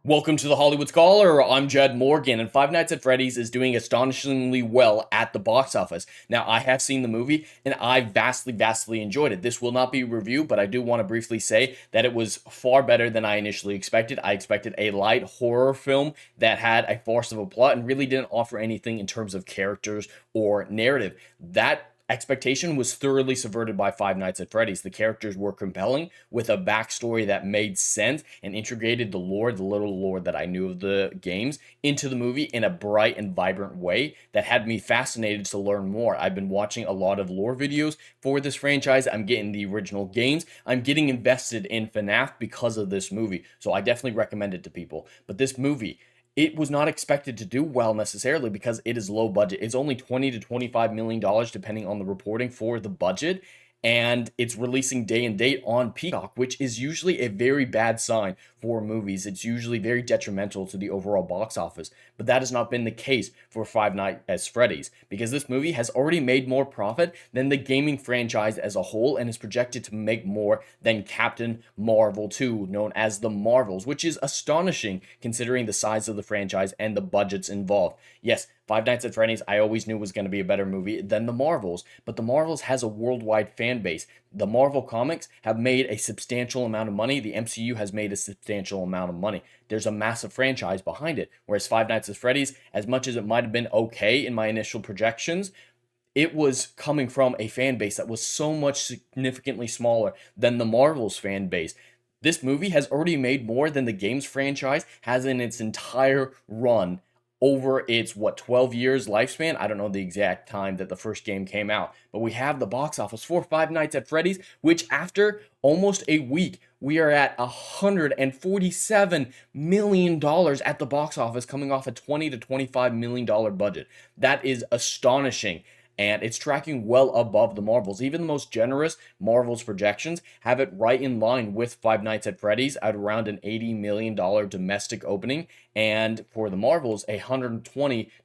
Welcome to the Hollywood Scholar. I'm Jed Morgan, and Five Nights at Freddy's is doing astonishingly well at the box office. Now, I have seen the movie, and I vastly enjoyed it. This will not be a review, but I do want to briefly say that it was far better than I initially expected. I expected a light horror film that had a farce of a plot and really didn't offer anything in terms of characters or narrative. That expectation was thoroughly subverted by Five Nights at Freddy's. The characters were compelling with a backstory that made sense and integrated the lore, the little lore that I knew of the games, into the movie in a bright and vibrant way that had me fascinated to learn more. I've been watching a lot of lore videos for this franchise. I'm getting the original games. I'm getting invested in FNAF because of this movie. So I definitely recommend it to people. But this movie, it was not expected to do well necessarily because it is low budget. It's only $20 to $25 million depending on the reporting for the budget, and it's releasing day and date on Peacock, which is usually a very bad sign for movies. It's usually very detrimental to the overall box office, but that has not been the case for Five Nights at Freddy's because this movie has already made more profit than the gaming franchise as a whole and is projected to make more than Captain Marvel 2, known as the Marvels, which is astonishing considering the size of the franchise and the budgets involved. Yes, Five Nights at Freddy's, I always knew was going to be a better movie than The Marvels, but The Marvels has a worldwide fan base. The Marvel comics have made a substantial amount of money. The MCU has made a substantial amount of money. There's a massive franchise behind it, whereas Five Nights at Freddy's, as much as it might have been okay in my initial projections, it was coming from a fan base that was so much significantly smaller than the Marvel's fan base. This movie has already made more than the games franchise has in its entire run over its 12 years lifespan. I don't know the exact time that the first game came out, but we have the box office for Five Nights at Freddy's, which after almost a week, we are at $147 million at the box office, coming off a $20 to $25 million budget. That is astonishing. And it's tracking well above the Marvels. Even the most generous Marvels projections have it right in line with Five Nights at Freddy's at around an $80 million domestic opening, and for the Marvels, a $120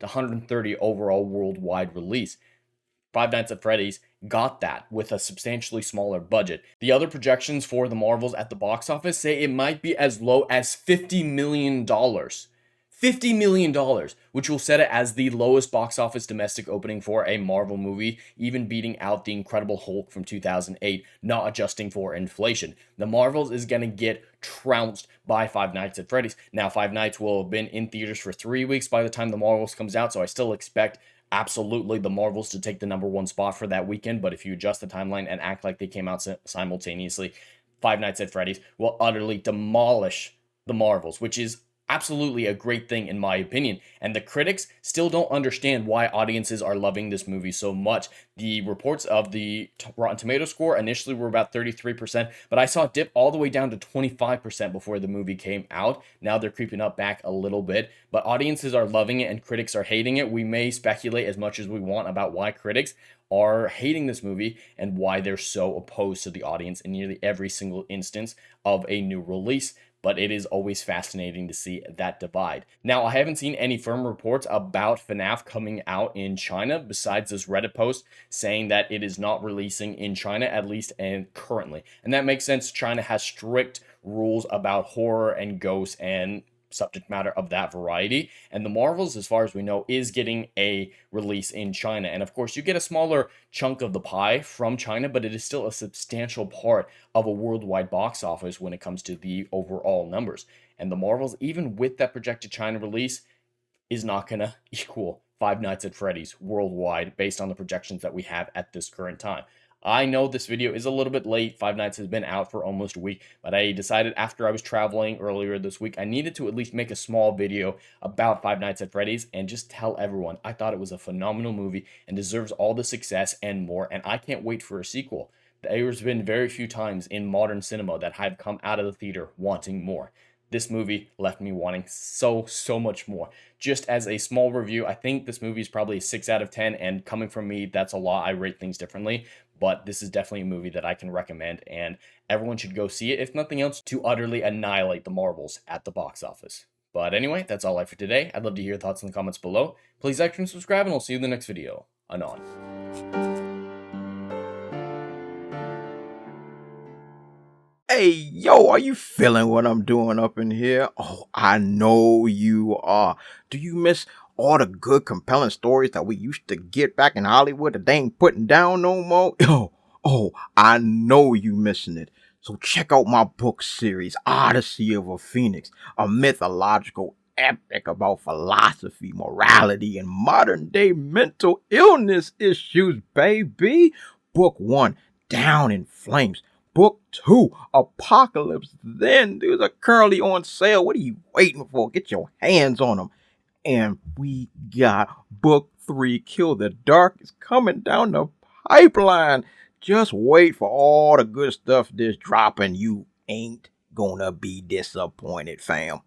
to $130 overall worldwide release. Five Nights at Freddy's got that with a substantially smaller budget. The other projections for the Marvels at the box office say it might be as low as $50 million. $50 million, which will set it as the lowest box office domestic opening for a Marvel movie, even beating out The Incredible Hulk from 2008, not adjusting for inflation. The Marvels is going to get trounced by Five Nights at Freddy's. Now, Five Nights will have been in theaters for 3 weeks by the time The Marvels comes out, so I still expect absolutely the Marvels to take the #1 spot for that weekend, but if you adjust the timeline and act like they came out simultaneously, Five Nights at Freddy's will utterly demolish the Marvels, which is absolutely a great thing in my opinion, and the critics still don't understand why audiences are loving this movie so much. The reports of the Rotten Tomato score initially were about 33%, but I saw it dip all the way down to 25% before the movie came out. Now they're creeping up back a little bit, but audiences are loving it and critics are hating it. We may speculate as much as we want about why critics are hating this movie and why they're so opposed to the audience in nearly every single instance of a new release, but it is always fascinating to see that divide. Now, I haven't seen any firm reports about FNAF coming out in China besides this Reddit post saying that it is not releasing in China, at least and currently. And that makes sense. China has strict rules about horror and ghosts and subject matter of that variety, and the Marvels, as far as we know, is getting a release in China. And of course, you get a smaller chunk of the pie from China, but it is still a substantial part of a worldwide box office when it comes to the overall numbers. And the Marvels, even with that projected China release, is not gonna equal Five Nights at Freddy's worldwide based on the projections that we have at this current time. I know this video is a little bit late. Five Nights has been out for almost a week, but I decided after I was traveling earlier this week, I needed to at least make a small video about Five Nights at Freddy's and just tell everyone I thought it was a phenomenal movie and deserves all the success and more, and I can't wait for a sequel. There's been very few times in modern cinema that I've come out of the theater wanting more. This movie left me wanting so much more. Just as a small review, I think this movie is probably a 6 out of 10, and coming from me, that's a lot. I rate things differently, but this is definitely a movie that I can recommend, and everyone should go see it, if nothing else, to utterly annihilate the Marvels at the box office. But anyway, that's all I have for today. I'd love to hear your thoughts in the comments below. Please like and subscribe, and I'll see you in the next video. Anon. Hey, yo, are you feeling what I'm doing up in here? Oh, I know you are. Do you miss all the good, compelling stories that we used to get back in Hollywood that they ain't putting down no more? I know you missing it. So check out my book series, Odyssey of a Phoenix, a mythological epic about philosophy, morality, and modern day mental illness issues, baby. Book one, Down in Flames. Book two, Apocalypse Then. These are currently on sale. What are you waiting for? Get your hands on them. And we got book three, Kill the Dark, is coming down the pipeline. Just wait for all the good stuff that's dropping. You ain't gonna be disappointed, fam.